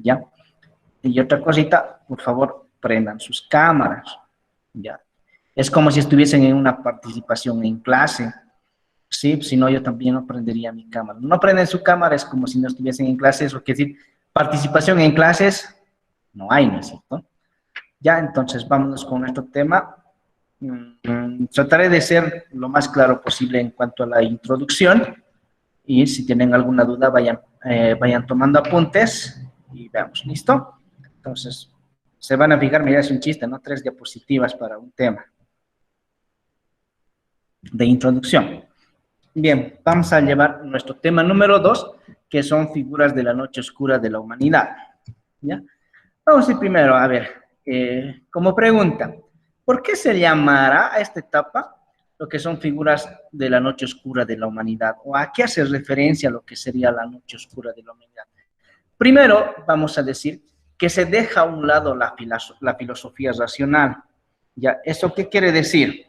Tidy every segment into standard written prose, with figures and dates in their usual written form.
¿ya? Y otra cosita, por favor, prendan sus cámaras, ¿ya? Es como si estuviesen en una participación en clase, ¿sí? Si no, yo también no prendería mi cámara. No prenden su cámara, es como si no estuviesen en clase, eso quiere decir, participación en clases, no hay, ¿no es cierto? Ya, entonces, vámonos con nuestro tema. Trataré de ser lo más claro posible en cuanto a la introducción, y si tienen alguna duda, vayan tomando apuntes, y veamos, ¿listo? Entonces, se van a fijar, mira, es un chiste, ¿no? 3 diapositivas para un tema de introducción. Bien, vamos a llevar nuestro tema número 2, que son figuras de la noche oscura de la humanidad, ¿ya? Vamos a ir primero, a ver, como pregunta, ¿por qué se llamará a esta etapa lo que son figuras de la noche oscura de la humanidad? ¿O a qué hace referencia lo que sería la noche oscura de la humanidad? Primero, vamos a decir que se deja a un lado la filosofía racional, ¿ya? ¿Eso qué quiere decir?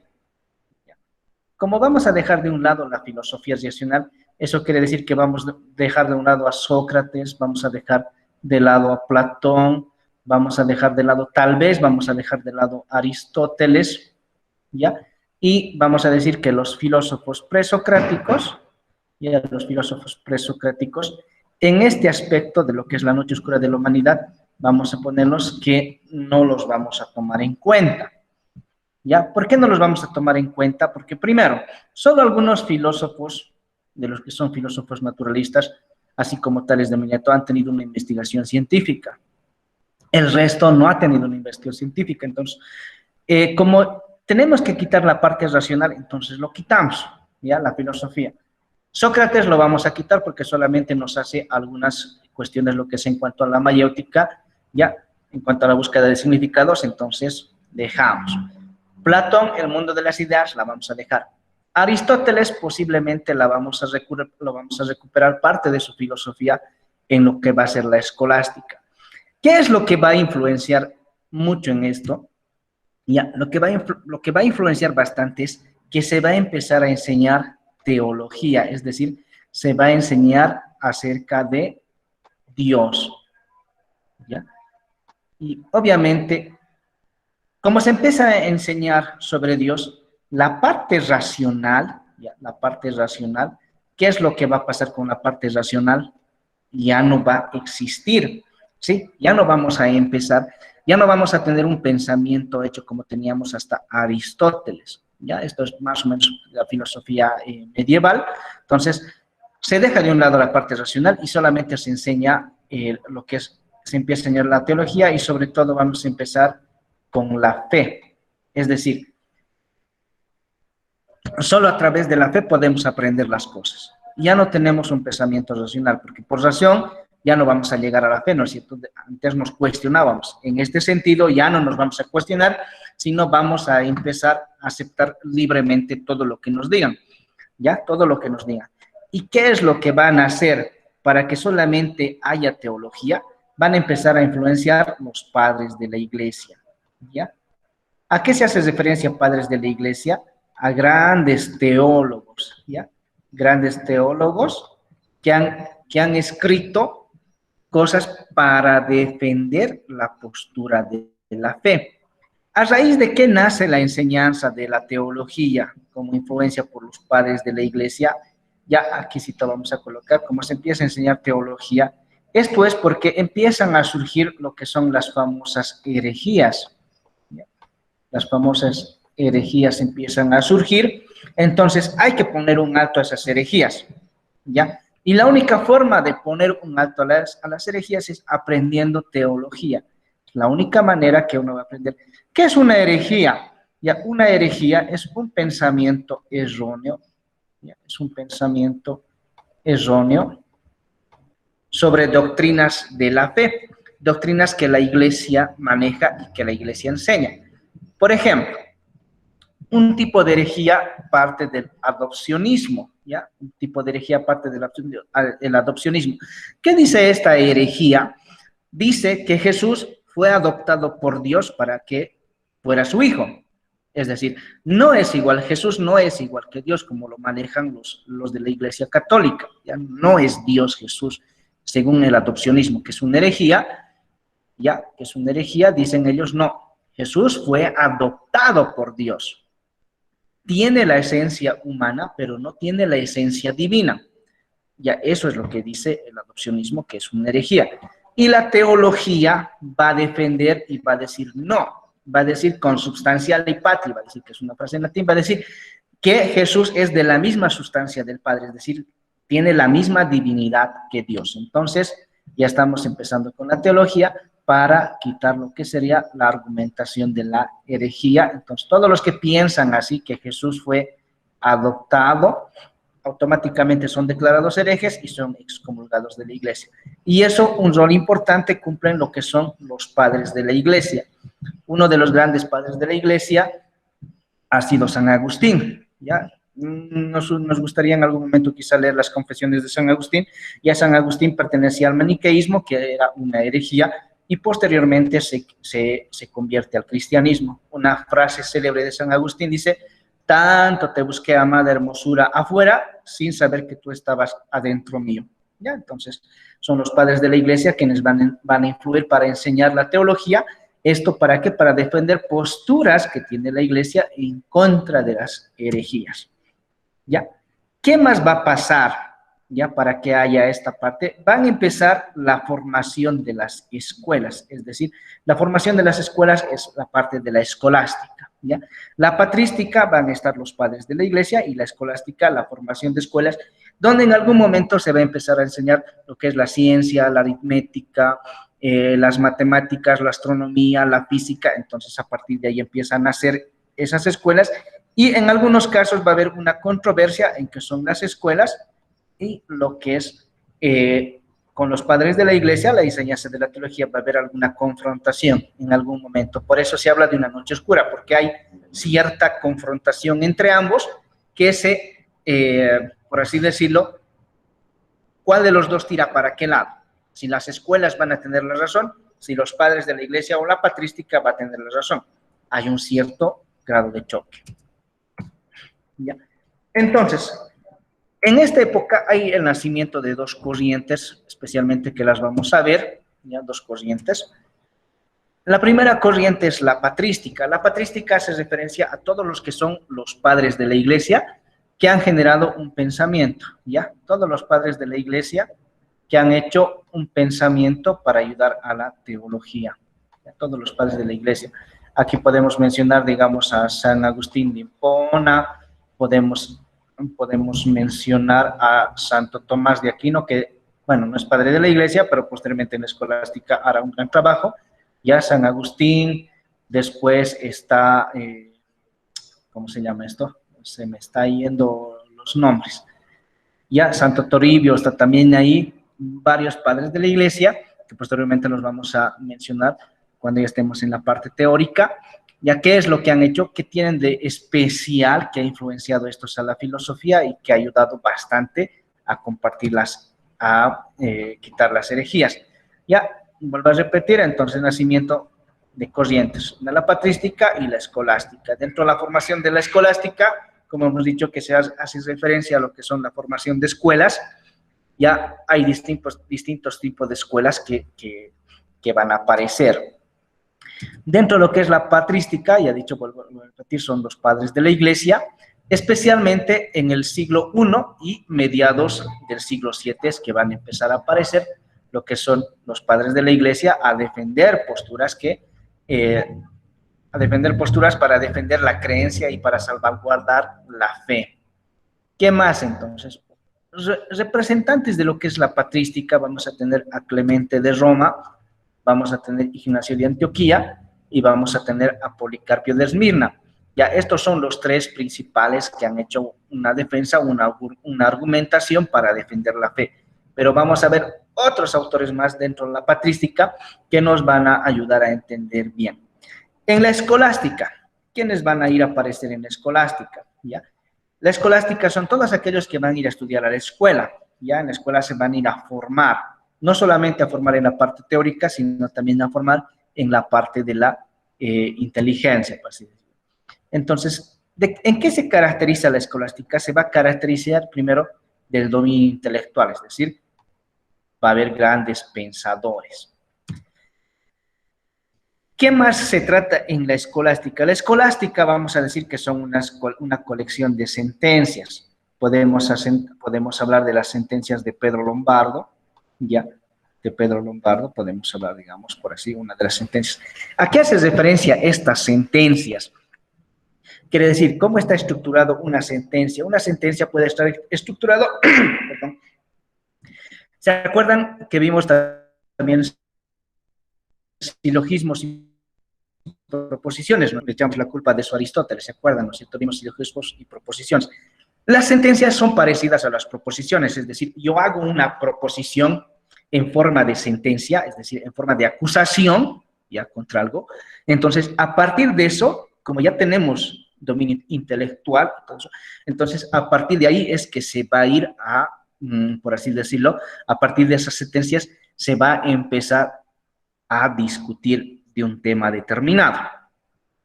Como vamos a dejar de un lado la filosofía racional, eso quiere decir que vamos a dejar de un lado a Sócrates, vamos a dejar de lado a Platón, vamos a dejar de lado, tal vez vamos a dejar de lado a Aristóteles, ¿ya? Y vamos a decir que los filósofos presocráticos, ¿ya? Los filósofos presocráticos, en este aspecto de lo que es la noche oscura de la humanidad, vamos a ponerlos que no los vamos a tomar en cuenta. ¿Ya? ¿Por qué no los vamos a tomar en cuenta? Porque primero, solo algunos filósofos, de los que son filósofos naturalistas, así como Tales de Mileto, han tenido una investigación científica. El resto no ha tenido una investigación científica. Entonces, como tenemos que quitar la parte racional, entonces lo quitamos, ¿ya? La filosofía. Sócrates lo vamos a quitar porque solamente nos hace algunas cuestiones, lo que es en cuanto a la mayéutica, ¿ya? En cuanto a la búsqueda de significados, entonces dejamos. Platón, el mundo de las ideas, la vamos a dejar. Aristóteles posiblemente lo vamos a recuperar parte de su filosofía en lo que va a ser la escolástica. ¿Qué es lo que va a influenciar mucho en esto? Ya, lo que va a influenciar bastante es que se va a empezar a enseñar teología, es decir, se va a enseñar acerca de Dios, ¿ya? Y obviamente, como se empieza a enseñar sobre Dios, la parte racional, ¿ya? La parte racional, ¿qué es lo que va a pasar con la parte racional? Ya no va a existir, ¿sí? Ya no vamos a empezar, ya no vamos a tener un pensamiento hecho como teníamos hasta Aristóteles, ¿ya? Esto es más o menos la filosofía medieval. Entonces, se deja de un lado la parte racional y solamente se enseña lo que es, se empieza a enseñar la teología y sobre todo vamos a empezar con la fe. Es decir, solo a través de la fe podemos aprender las cosas. Ya no tenemos un pensamiento racional, porque por razón ya no vamos a llegar a la fe, ¿no es cierto? Antes nos cuestionábamos. En este sentido ya no nos vamos a cuestionar, sino vamos a empezar a aceptar libremente todo lo que nos digan, ¿ya? Todo lo que nos digan. ¿Y qué es lo que van a hacer para que solamente haya teología? Van a empezar a influenciar los padres de la iglesia, ¿ya? ¿A qué se hace referencia, padres de la iglesia? A grandes teólogos, ¿ya? Grandes teólogos que han escrito cosas para defender la postura de la fe. ¿A raíz de qué nace la enseñanza de la teología como influencia por los padres de la iglesia? Ya aquí sí te vamos a colocar cómo se empieza a enseñar teología. Esto es porque empiezan a surgir lo que son las famosas herejías. Las famosas herejías empiezan a surgir, entonces hay que poner un alto a esas herejías, ¿ya? Y la única forma de poner un alto a las herejías es aprendiendo teología. La única manera que uno va a aprender. ¿Qué es una herejía? Ya, una herejía es un pensamiento erróneo, ¿ya? Es un pensamiento erróneo sobre doctrinas de la fe, doctrinas que la iglesia maneja y que la iglesia enseña. Por ejemplo, un tipo de herejía parte del adopcionismo, ¿ya? Un tipo de herejía parte del adopcionismo. ¿Qué dice esta herejía? Dice que Jesús fue adoptado por Dios para que fuera su hijo. Es decir, no es igual, Jesús no es igual que Dios como lo manejan los de la Iglesia Católica. ¿Ya? No es Dios Jesús, según el adopcionismo, que es una herejía. ya, que es una herejía, dicen ellos, no, Jesús fue adoptado por Dios. Tiene la esencia humana, pero no tiene la esencia divina. Ya, eso es lo que dice el adopcionismo, que es una herejía. Y la teología va a defender y va a decir no, va a decir consubstancial patria, va a decir que es una frase en latín, va a decir que Jesús es de la misma sustancia del Padre, es decir, tiene la misma divinidad que Dios. Entonces, ya estamos empezando con la teología para quitar lo que sería la argumentación de la herejía. Entonces, todos los que piensan así, que Jesús fue adoptado, automáticamente son declarados herejes y son excomulgados de la iglesia. Y eso, un rol importante, cumplen lo que son los padres de la iglesia. Uno de los grandes padres de la iglesia ha sido San Agustín, ¿ya? Nos gustaría en algún momento quizá leer las confesiones de San Agustín. Ya San Agustín pertenecía al maniqueísmo, que era una herejía, y posteriormente se convierte al cristianismo. Una frase célebre de San Agustín dice: tanto te busqué, amada hermosura, afuera, sin saber que tú estabas adentro mío. ¿Ya? Entonces, son los padres de la iglesia quienes van a influir para enseñar la teología. ¿Esto para qué? Para defender posturas que tiene la iglesia en contra de las herejías. ¿Ya? ¿Qué más va a pasar? Ya, para que haya esta parte, van a empezar la formación de las escuelas, es decir, la formación de las escuelas es la parte de la escolástica, ¿ya? La patrística van a estar los padres de la iglesia y la escolástica, la formación de escuelas, donde en algún momento se va a empezar a enseñar lo que es la ciencia, la aritmética, las matemáticas, la astronomía, la física. Entonces a partir de ahí empiezan a nacer esas escuelas y en algunos casos va a haber una controversia en qué son las escuelas y lo que es con los padres de la iglesia, la enseñanza de la teología, va a haber alguna confrontación en algún momento. Por eso se habla de una noche oscura, porque hay cierta confrontación entre ambos que por así decirlo, ¿cuál de los dos tira para qué lado? Si las escuelas van a tener la razón, si los padres de la iglesia o la patrística va a tener la razón. Hay un cierto grado de choque. ¿Ya? Entonces, en esta época hay el nacimiento de dos corrientes, especialmente que las vamos a ver, ¿ya? Dos corrientes. La primera corriente es la patrística. La patrística hace referencia a todos los que son los padres de la iglesia que han generado un pensamiento, ¿ya? Todos los padres de la iglesia que han hecho un pensamiento para ayudar a la teología, ¿ya? Todos los padres de la iglesia. Aquí podemos mencionar, digamos, a San Agustín de Hipona, podemos mencionar a Santo Tomás de Aquino, que, bueno, no es padre de la iglesia, pero posteriormente en la escolástica hará un gran trabajo. Ya San Agustín, después está, ¿cómo se llama esto? Se me está yendo los nombres. Ya Santo Toribio está también ahí, varios padres de la iglesia, que posteriormente los vamos a mencionar cuando ya estemos en la parte teórica. ¿Ya qué es lo que han hecho? ¿Qué tienen de especial que ha influenciado estos a la filosofía y que ha ayudado bastante a compartirlas, a quitar las herejías? Ya, vuelvo a repetir, entonces, nacimiento de corrientes, la patrística y la escolástica. Dentro de la formación de la escolástica, como hemos dicho, que se hace referencia a lo que son la formación de escuelas, ya hay distintos tipos de escuelas que van a aparecer. Dentro de lo que es la patrística, ya dicho, vuelvo a repetir, son los padres de la iglesia, especialmente en el siglo I y mediados del siglo VII es que van a empezar a aparecer lo que son los padres de la iglesia a defender posturas para defender la creencia y para salvaguardar la fe. ¿Qué más entonces? Representantes de lo que es la patrística, vamos a tener a Clemente de Roma, vamos a tener Ignacio de Antioquía y vamos a tener a Policarpio de Esmirna. Ya estos son los tres principales que han hecho una defensa, una argumentación para defender la fe. Pero vamos a ver otros autores más dentro de la patrística que nos van a ayudar a entender bien. En la escolástica, ¿quiénes van a ir a aparecer en la escolástica? ¿Ya? La escolástica son todos aquellos que van a ir a estudiar a la escuela. Ya en la escuela se van a ir a formar, no solamente a formar en la parte teórica, sino también a formar en la parte de la inteligencia, por así decirlo. Entonces, ¿en qué se caracteriza la escolástica? Se va a caracterizar primero del dominio intelectual, es decir, va a haber grandes pensadores. ¿Qué más se trata en la escolástica? La escolástica vamos a decir que son una colección de sentencias. Podemos hablar de las sentencias de Pedro Lombardo, ya, de Pedro Lombardo, podemos hablar, digamos, por así, una de las sentencias. ¿A qué hace referencia estas sentencias? Quiere decir, ¿cómo está estructurado una sentencia? Una sentencia puede estar estructurado, perdón. ¿Se acuerdan que vimos también silogismos y proposiciones? Nos le echamos la culpa de eso a Aristóteles, ¿se acuerdan? ¿No es cierto? Vimos silogismos y proposiciones. Las sentencias son parecidas a las proposiciones, es decir, yo hago una proposición en forma de sentencia, es decir, en forma de acusación, ya contra algo. Entonces, a partir de eso, como ya tenemos dominio intelectual, entonces a partir de ahí es que se va a ir a, por así decirlo, a partir de esas sentencias se va a empezar a discutir de un tema determinado.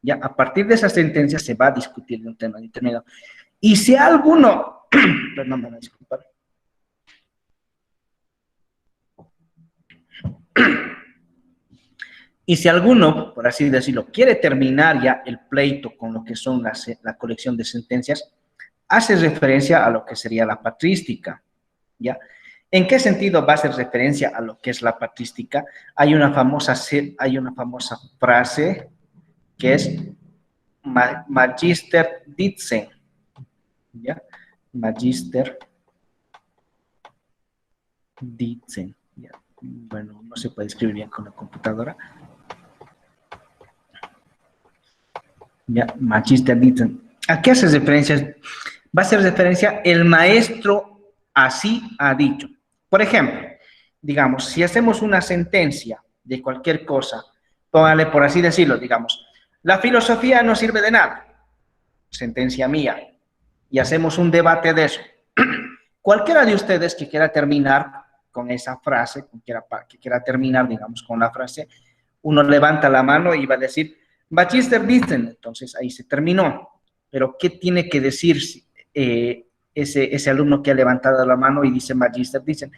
Ya, a partir de esas sentencias se va a discutir de un tema determinado. Y si alguno, perdón, me van a disculpar. Y si alguno, por así decirlo, quiere terminar ya el pleito con lo que son la colección de sentencias, hace referencia a lo que sería la patrística, ¿ya? ¿En qué sentido va a hacer referencia a lo que es la patrística? Hay una famosa frase que es Magister dicen, ¿ya? Magister dicen, ¿ya? Bueno, no se puede escribir bien con la computadora. Ya, Magister dicen. ¿A qué hace referencia? Va a hacer referencia, el maestro así ha dicho. Por ejemplo, digamos, si hacemos una sentencia de cualquier cosa, póngale por así decirlo, digamos, la filosofía no sirve de nada, sentencia mía, y hacemos un debate de eso. Cualquiera de ustedes que quiera terminar con esa frase, que quiera terminar, digamos, con la frase, uno levanta la mano y va a decir, Magister dicen, entonces ahí se terminó. Pero ¿qué tiene que decir ese alumno que ha levantado la mano y dice Magister dicen?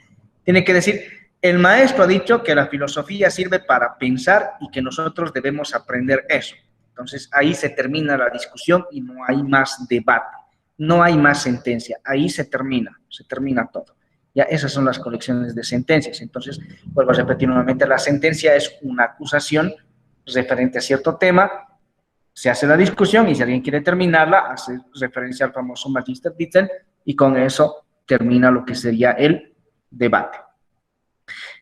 Tiene que decir, el maestro ha dicho que la filosofía sirve para pensar y que nosotros debemos aprender eso. Entonces ahí se termina la discusión y no hay más debate, no hay más sentencia, ahí se termina todo. Ya esas son las colecciones de sentencias. Entonces, vuelvo a repetir nuevamente, la sentencia es una acusación referente a cierto tema, se hace la discusión y si alguien quiere terminarla, hace referencia al famoso Magister dicen y con eso termina lo que sería el debate.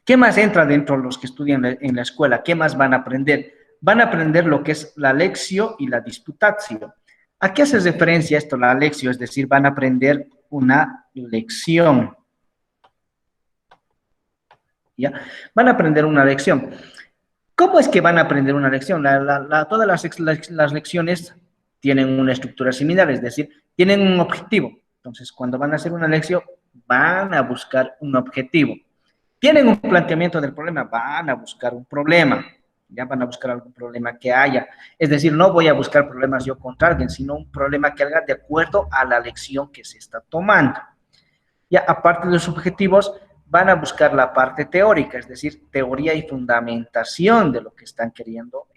¿Qué más entra dentro de los que estudian en la escuela? ¿Qué más van a aprender? Van a aprender lo que es la lectio y la disputatio. ¿A qué hace referencia esto, la lectio? Es decir, van a aprender una lección. ¿Ya? Van a aprender una lección. ¿Cómo es que van a aprender una lección? Todas las lecciones tienen una estructura similar, es decir, tienen un objetivo. Entonces, cuando van a hacer una lección, van a buscar un objetivo. Tienen un planteamiento del problema, van a buscar un problema. Ya van a buscar algún problema que haya. Es decir, no voy a buscar problemas yo contra alguien, sino un problema que haga de acuerdo a la lección que se está tomando. Ya, aparte de los objetivos, van a buscar la parte teórica, es decir, teoría y fundamentación de lo que están queriendo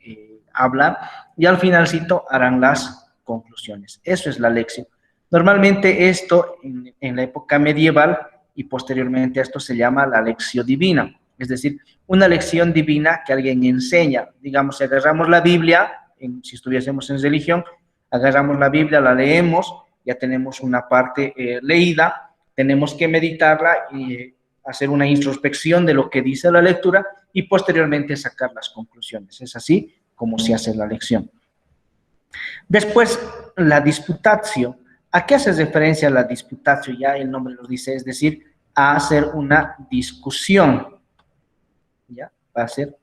hablar, y al finalcito harán las conclusiones. Eso es la lección. Normalmente esto, en la época medieval y posteriormente esto se llama la lección divina, es decir, una lección divina que alguien enseña. Digamos, si agarramos la Biblia, si estuviésemos en religión, agarramos la Biblia, la leemos, ya tenemos una parte leída, tenemos que meditarla y hacer una introspección de lo que dice la lectura y posteriormente sacar las conclusiones. Es así como se hace la lección. Después, la disputatio. ¿A qué hace referencia la disputatio? Ya el nombre lo dice, es decir, a hacer una discusión. ¿Ya? Va a ser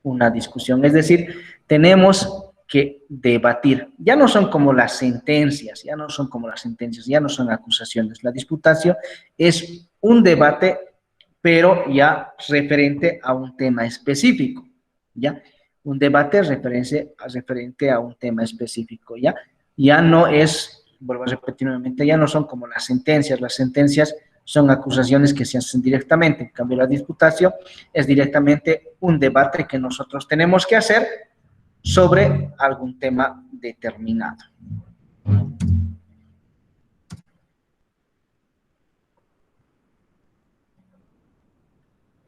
una discusión. Es decir, tenemos que debatir. Ya no son como las sentencias, ya no son acusaciones. La disputatio es un debate, pero ya referente a un tema específico, ¿ya? Un debate referente a un tema específico, ¿ya? Ya no es, vuelvo a repetir nuevamente, ya no son como las sentencias son acusaciones que se hacen directamente, en cambio la disputatio es directamente un debate que nosotros tenemos que hacer sobre algún tema determinado.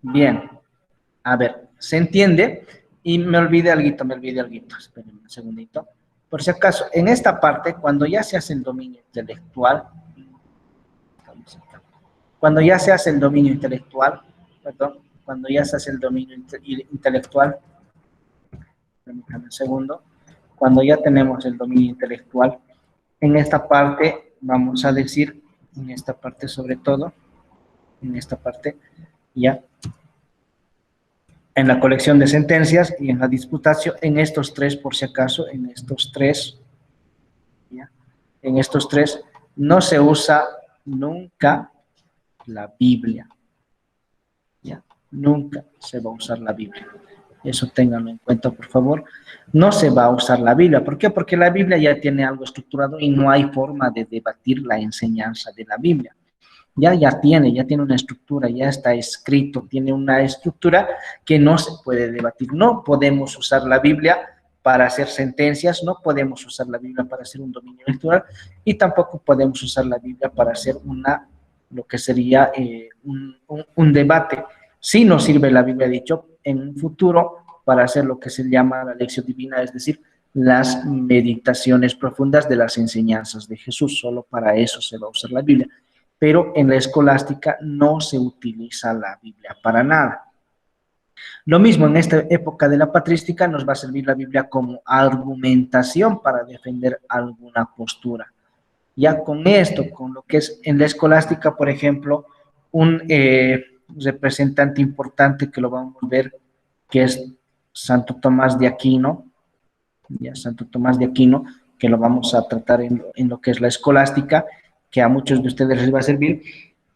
Bien, a ver, ¿se entiende? Y me olvidé algo, espérenme un segundito. Por si acaso, en esta parte, cuando ya se hace el dominio intelectual, cuando ya se hace el dominio intelectual, perdón, cuando ya se hace el dominio intelectual, permítanme un segundo, cuando ya tenemos el dominio intelectual, en esta parte vamos a decir, en esta parte sobre todo, en esta parte, ya, en la colección de sentencias y en la disputación, en estos tres, por si acaso, en estos tres, ¿ya? En estos tres no se usa nunca la Biblia, ¿ya? Nunca se va a usar la Biblia. Eso ténganlo en cuenta, por favor. No se va a usar la Biblia. ¿Por qué? Porque la Biblia ya tiene algo estructurado y no hay forma de debatir la enseñanza de la Biblia. Ya tiene una estructura, ya está escrito, tiene una estructura que no se puede debatir. No podemos usar la Biblia para hacer sentencias, no podemos usar la Biblia para hacer un dominio electoral y tampoco podemos usar la Biblia para hacer lo que sería un debate. Sí nos sirve la Biblia, dicho, en un futuro para hacer lo que se llama la lección divina, es decir, las meditaciones profundas de las enseñanzas de Jesús. Solo para eso se va a usar la Biblia. Pero en la escolástica no se utiliza la Biblia para nada. Lo mismo en esta época de la patrística nos va a servir la Biblia como argumentación para defender alguna postura. Ya con esto, con lo que es en la escolástica, por ejemplo, un representante importante que lo vamos a ver, que es Santo Tomás de Aquino, ya Santo Tomás de Aquino, que lo vamos a tratar en lo que es la escolástica, que a muchos de ustedes les va a servir,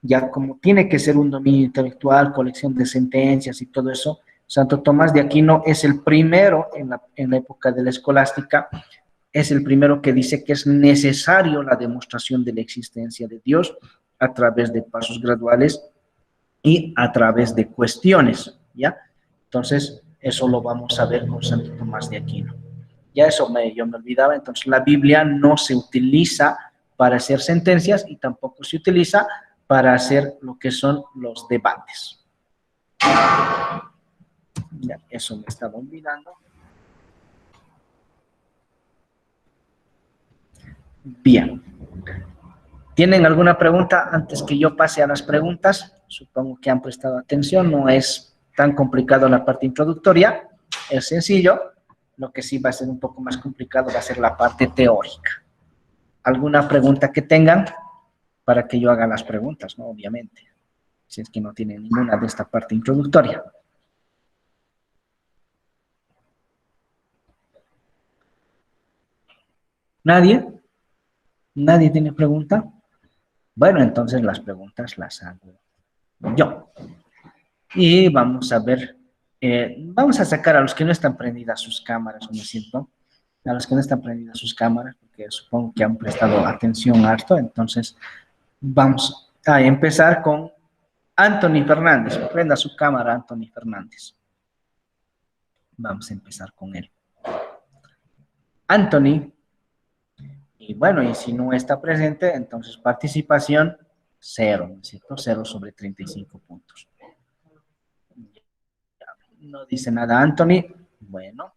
ya como tiene que ser un dominio intelectual, colección de sentencias y todo eso. Santo Tomás de Aquino es el primero en la época de la escolástica, es el primero que dice que es necesario la demostración de la existencia de Dios a través de pasos graduales y a través de cuestiones, ¿ya? Entonces, eso lo vamos a ver con Santo Tomás de Aquino. Ya eso yo me olvidaba, entonces la Biblia no se utiliza para hacer sentencias y tampoco se utiliza para hacer lo que son los debates. Ya, eso me estaba olvidando. Bien. ¿Tienen alguna pregunta antes que yo pase a las preguntas? Supongo que han prestado atención, no es tan complicado la parte introductoria, es sencillo. Lo que sí va a ser un poco más complicado va a ser la parte teórica. ¿Alguna pregunta que tengan para que yo haga las preguntas, no? Obviamente, si es que no tienen ninguna de esta parte introductoria. ¿Nadie? ¿Nadie tiene pregunta? Bueno, entonces las preguntas las hago yo. Y vamos a ver, vamos a sacar a los que no están prendidas sus cámaras, ¿no es cierto? A los que no están prendidas sus cámaras, porque supongo que han prestado atención harto, entonces vamos a empezar con Anthony Fernández. Prenda su cámara, Anthony Fernández. Vamos a empezar con él. Anthony, y bueno, y si no está presente, entonces participación 0, ¿no es cierto? 0 sobre 35 puntos. No dice nada Anthony. Bueno,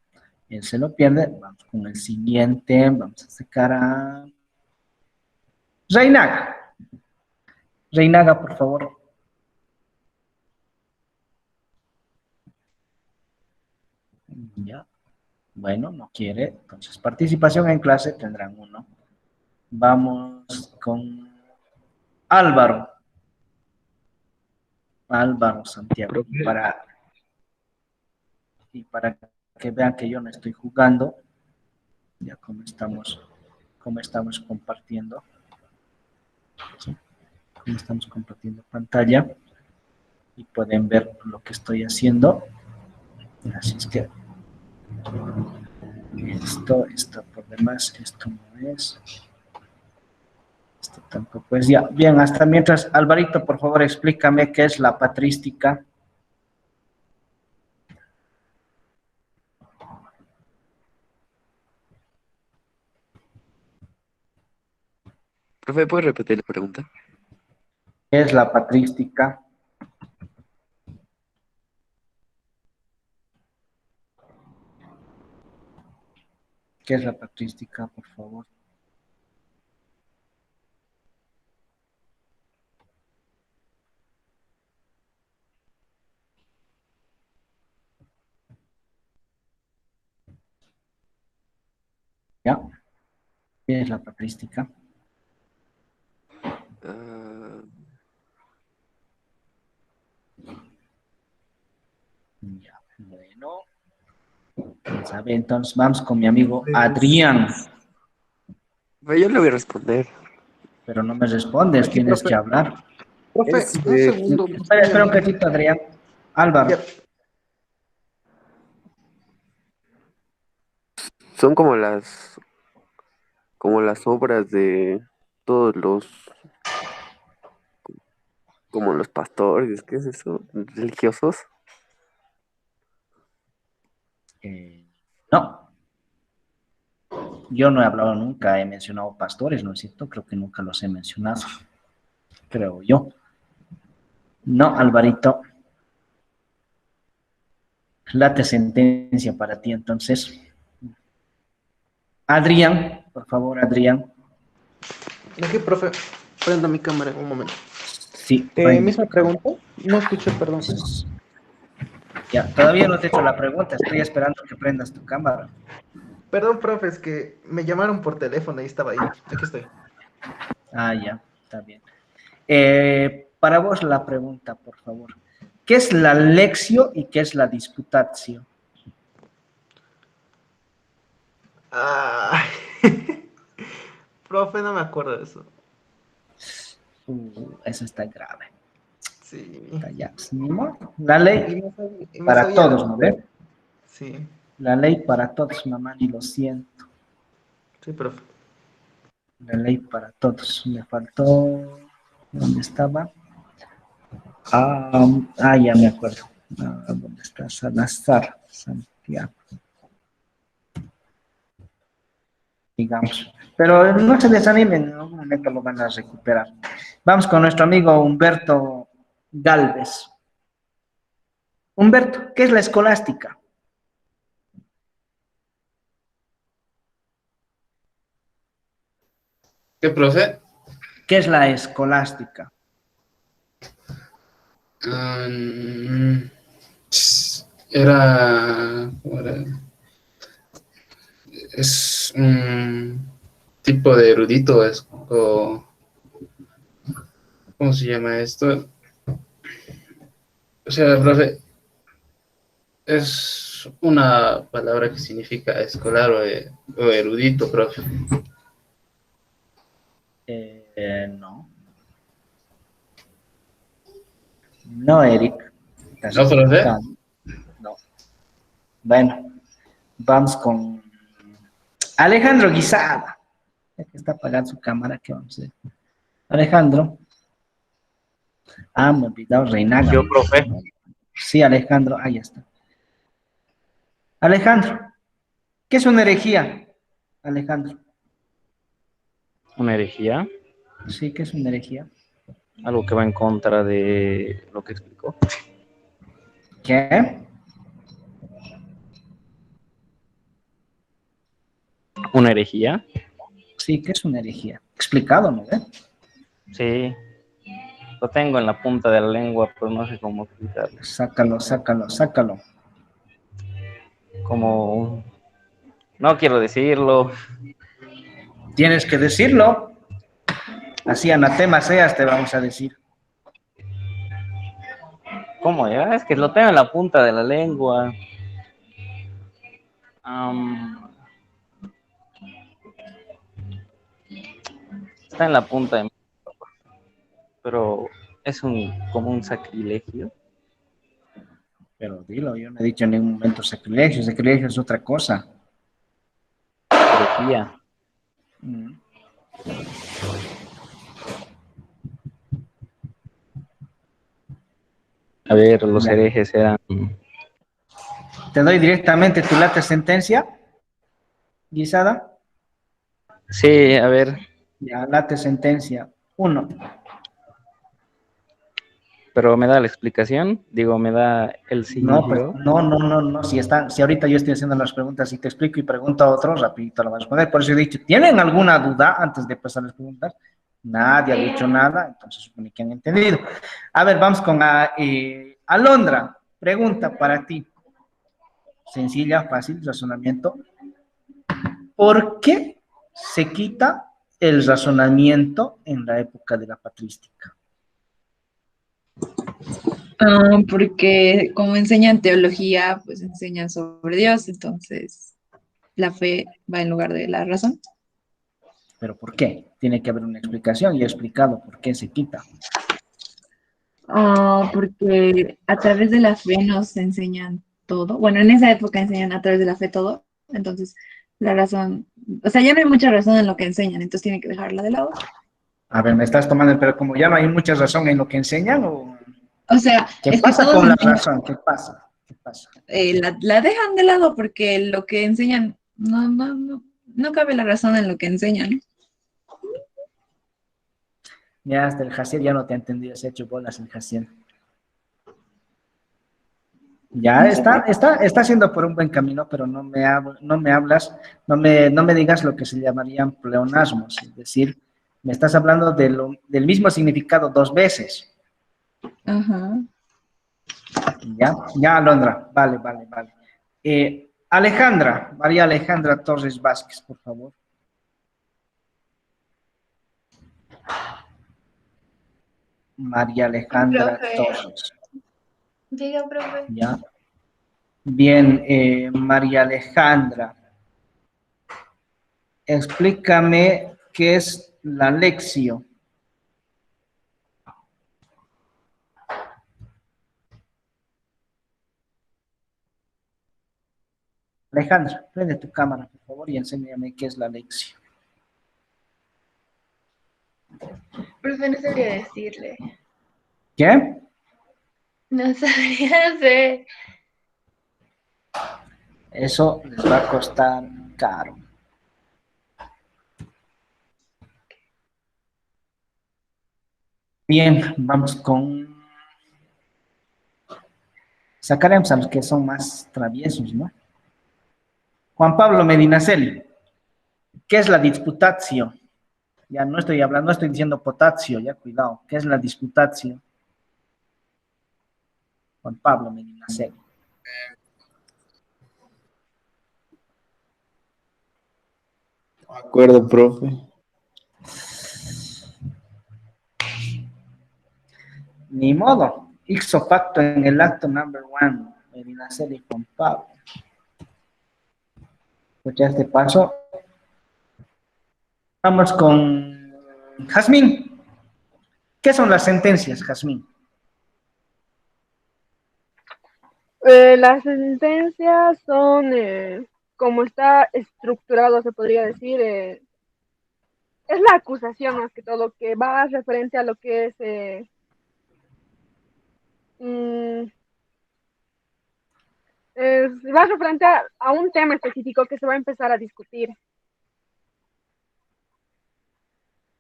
él se lo pierde. Vamos con el siguiente. Vamos a sacar a Reinaga. Reinaga, por favor. Ya. Bueno, no quiere. Entonces, participación en clase tendrán 1. Vamos con Álvaro. Álvaro Santiago. Y para que vean que yo no estoy jugando, ya como estamos compartiendo, ¿sí? Como estamos compartiendo pantalla y pueden ver lo que estoy haciendo. Así es que esto por demás, esto no es, esto tampoco es. Ya, bien, hasta mientras, Alvarito, por favor, explícame qué es la patrística. Profe, ¿puedes repetir la pregunta? ¿Qué es la patrística? ¿Qué es la patrística, por favor? ¿Ya? ¿Qué es la patrística? Ah, Ya, bueno. A ver, entonces vamos con mi amigo Adrián, yo le voy a responder. pero no me respondes, Aquí, tienes profe. que hablar. Profe, Es, un segundo. Me Espera, están espera un llamando. cachito, Adrián. Ya. Álvaro, son como las obras de todos como los pastores, ¿qué es eso? Religiosos. no, yo no he hablado nunca, he mencionado pastores, ¿no es cierto? Creo que nunca los he mencionado, creo yo. No, Alvarito, late sentencia para ti entonces. Adrián, por favor, Adrián. Aquí, profe. Prendo mi cámara en un momento. Sí, prende. Misma pregunta. No escuché, perdón. Ya, todavía no te he hecho la pregunta, estoy esperando que prendas tu cámara. Perdón, profe, es que me llamaron por teléfono y estaba ahí. Aquí estoy. Ah, ya, está bien. Para vos la pregunta, por favor. ¿Qué es la lección y qué es la disputatio? Ah. Profe, no me acuerdo de eso. Eso está grave. Sí. Está ya, ni modo. La ley Y me para sabía todos, algo. ¿no ve? Sí. La ley para todos, mamá, y lo siento. Sí, profe. La ley para todos. Me faltó. ¿Dónde estaba? Ya me acuerdo. ¿Dónde está? Salazar, Santiago. Digamos. Pero no se desanimen, en algún momento lo van a recuperar. Vamos con nuestro amigo Humberto Galvez. Humberto, ¿qué es la escolástica? ¿Qué, profe? ¿Qué es la escolástica? Mm, era, ¿cómo era? Es un tipo de erudito, ¿cómo se llama esto? O sea, profe, es una palabra que significa escolar o erudito, profe. No. No, Eric. Estás ¿No, profe? equivocado. No. Bueno, vamos con Alejandro Guisada. Ya que está apagando su cámara, ¿qué vamos a hacer? Alejandro. Me he olvidado Reinaga. Yo, profe, Sí, Alejandro, ahí está. Alejandro, ¿qué es una herejía? Alejandro, una herejía, sí, ¿qué es una herejía? algo que va en contra de lo que explicó. ¿Qué? Una herejía, Sí, ¿qué es una herejía? Explicado, ¿no? sí, lo tengo en la punta de la lengua, pero no sé cómo explicarlo. Sácalo, sácalo, sácalo. Como, no quiero decirlo, Tienes que decirlo. Así anatema seas, te vamos a decir. ¿cómo ya? Es que lo tengo en la punta de la lengua. Está en la punta de mi lengua, pero es como un sacrilegio. Pero dilo, yo no he dicho en ningún momento sacrilegio. Sacrilegio es otra cosa. Herejía. Mm. A ver, los Ya. herejes eran, Te doy directamente tu lata sentencia, Guisada. sí, a ver, Ya, late sentencia. 1. Pero me da la explicación, digo, me da el No, pues significado. no. Si ahorita yo estoy haciendo las preguntas y te explico y pregunto a otro, rapidito lo vas a responder. Por eso he dicho, ¿tienen alguna duda antes de pasar las preguntas? Nadie ha dicho nada, entonces supone que han entendido. A ver, vamos con Alondra. Pregunta para ti. Sencilla, fácil, razonamiento. ¿Por qué se quita el razonamiento en la época de la patrística? Porque como enseñan teología, pues enseñan sobre Dios, entonces la fe va en lugar de la razón. ¿Pero por qué? Tiene que haber una explicación y he explicado por qué se quita. Porque a través de la fe nos enseñan todo. Bueno, en esa época enseñan a través de la fe todo, entonces la razón, o sea, ya no hay mucha razón en lo que enseñan, entonces tienen que dejarla de lado. A ver, me estás tomando, pero como ya no hay mucha razón en lo que enseñan, ¿o O sea, qué es que pasa todos con la enseñan, razón? ¿Qué pasa? ¿Qué pasa? la dejan de lado porque lo que enseñan, no cabe la razón en lo que enseñan. Ya hasta el Jaciel ya no te ha entendido, se ha hecho bolas el Jaciel. Ya No sé por está haciendo por un buen camino, pero no me hablas, no me digas lo que se llamarían pleonasmos, es decir, me estás hablando del mismo significado 2 veces. Ajá. Ya, Alondra, vale. Alejandra, María Alejandra Torres Vázquez, por favor. María Alejandra Profe, Torres, diga, profe. ya. Bien, María Alejandra, explícame qué es la lección. Alejandra, prende tu cámara, por favor, y enséñame qué es la lección. Profe, no sabría decirle. ¿Qué? No sabría hacer. Eso les va a costar caro. Bien, vamos con... Sacaremos a los que son más traviesos, ¿no? Juan Pablo Medinaceli, ¿qué es la disputatio? Ya no estoy hablando, no estoy diciendo potasio, ya cuidado. ¿Qué es la disputatio? Juan Pablo Medinaceli. De acuerdo, profe. Ni modo. Ixo facto en el acto number 1. Medinaceli Juan Pablo. Escucha este paso. Vamos con Jazmín. ¿Qué son las sentencias, Jazmín? Las sentencias son, como está estructurado, se podría decir, es la acusación más que todo, que va referente a lo que es, va referente a un tema específico que se va a empezar a discutir.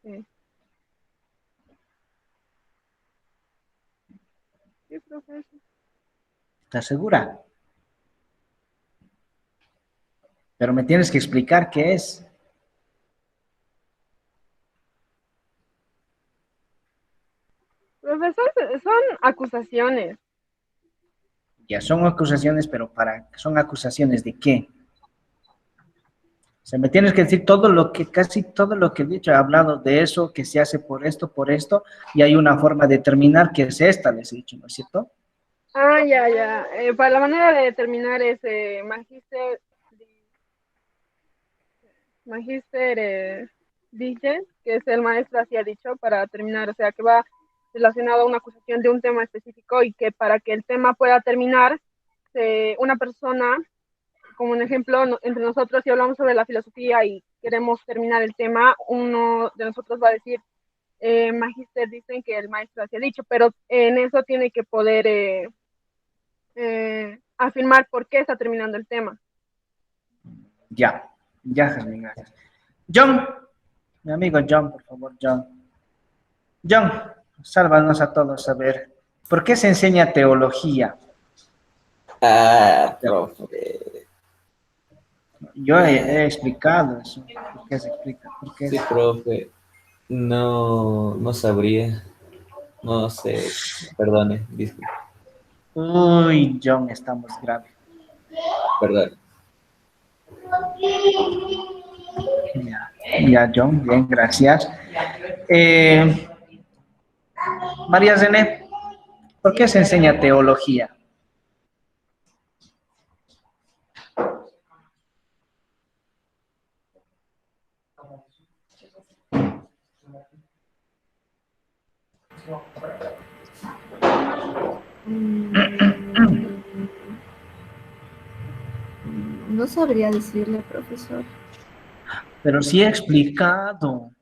Sí. Sí, profesor. ¿Estás segura? Pero me tienes que explicar qué es. Profesor, son acusaciones. Ya son acusaciones, pero ¿son acusaciones de qué? O sea, me tienes que decir casi todo lo que he dicho, he hablado de eso, que se hace por esto, y hay una forma de determinar que es esta, les he dicho, ¿no es cierto? Ya. Para la manera de determinar es Magister dice, que es el maestro así ha dicho, para terminar, o sea, que va relacionado a una acusación de un tema específico y que para que el tema pueda terminar, una persona, como un ejemplo, entre nosotros, si hablamos sobre la filosofía y queremos terminar el tema, uno de nosotros va a decir, Magister dicen que el maestro así ha dicho, pero en eso tiene que poder afirmar por qué está terminando el tema. Ya, Jasmine, gracias. John, Mi amigo John, por favor, John. John, sálvanos a todos a ver. ¿Por qué se enseña teología? Ah, profe. Yo he explicado eso. ¿Por qué se explica? ¿Por qué? Sí, profe. No, no sabría. No sé. Perdone, disculpe. Uy, John, estamos graves. Perdón. Ya, John, bien, gracias. María Zené, ¿por qué se enseña teología? No sabría decirle, profesor. Pero sí he explicado. O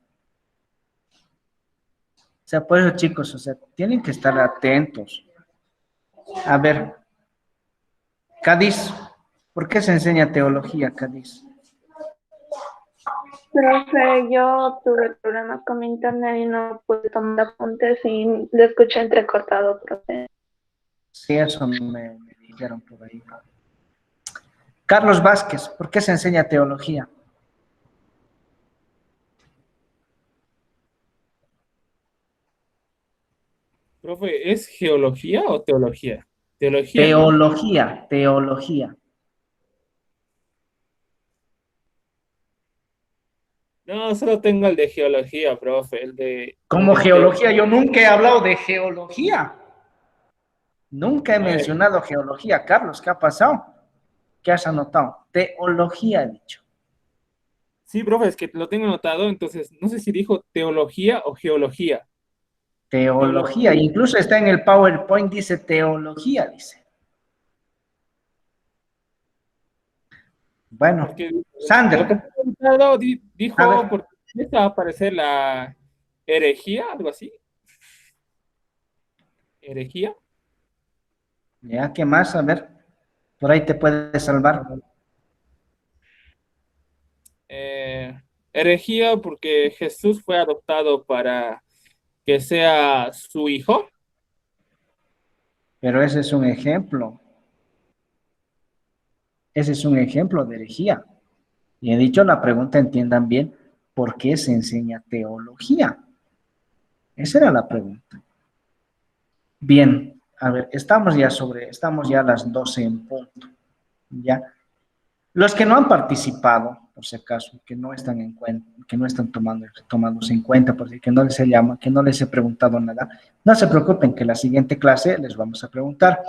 sea, por eso, chicos, o sea, tienen que estar atentos. A ver, Cádiz, ¿por qué se enseña teología, Cádiz? Profe, yo tuve problemas con mi internet y no pude tomar apuntes y lo escuché entrecortado, profe. Sí, eso me dijeron por ahí. Carlos Vázquez, ¿por qué se enseña teología? Profe, ¿es geología o teología? Teología. Teología, teología. No, solo tengo el de geología, profe, el de... ¿Cómo el de geología? Yo nunca he hablado de geología. Nunca he A ver. mencionado geología. Carlos, ¿qué ha pasado? ¿Qué has anotado? Teología, he dicho. Sí, profe, es que lo tengo anotado, entonces no sé si dijo teología o geología. Teología, incluso está en el PowerPoint, dice teología, dice. Bueno, Porque Sandra. lo que tengo anotado A dijo, ver. porque empieza a aparecer la herejía, algo así. ¿Herejía? Ya, ¿qué más? A ver, por ahí te puedes salvar. Herejía porque Jesús fue adoptado para que sea su hijo. Pero ese es un ejemplo. Ese es un ejemplo de herejía. Y he dicho la pregunta, entiendan bien, ¿por qué se enseña teología? Esa era la pregunta. Bien, a ver, estamos ya a las 12 en punto. ¿Ya? Los que no han participado, por si acaso, que no están en cuenta, que no están tomándose en cuenta, porque que no les he llamado, que no les he preguntado nada, no se preocupen que la siguiente clase les vamos a preguntar.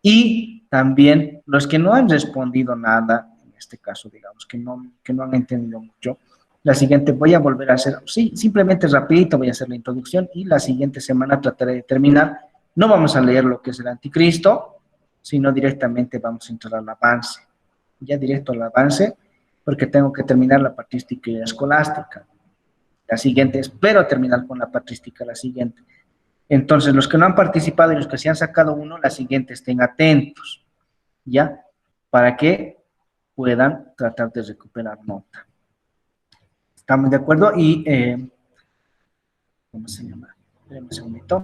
Y también los que no han respondido nada, en este caso, digamos, que no han entendido mucho, la siguiente voy a volver a hacer, sí, simplemente rapidito voy a hacer la introducción y la siguiente semana trataré de terminar. No vamos a leer lo que es el anticristo, sino directamente vamos a entrar al avance. Ya directo al avance, porque tengo que terminar la patrística escolástica. La siguiente, espero terminar con la patrística, la siguiente. Entonces, los que no han participado y los que se han sacado uno, la siguiente estén atentos, ¿ya? Para que puedan tratar de recuperar nota. ¿Estamos de acuerdo? Y, ¿cómo se llama? Espérenme un segundito.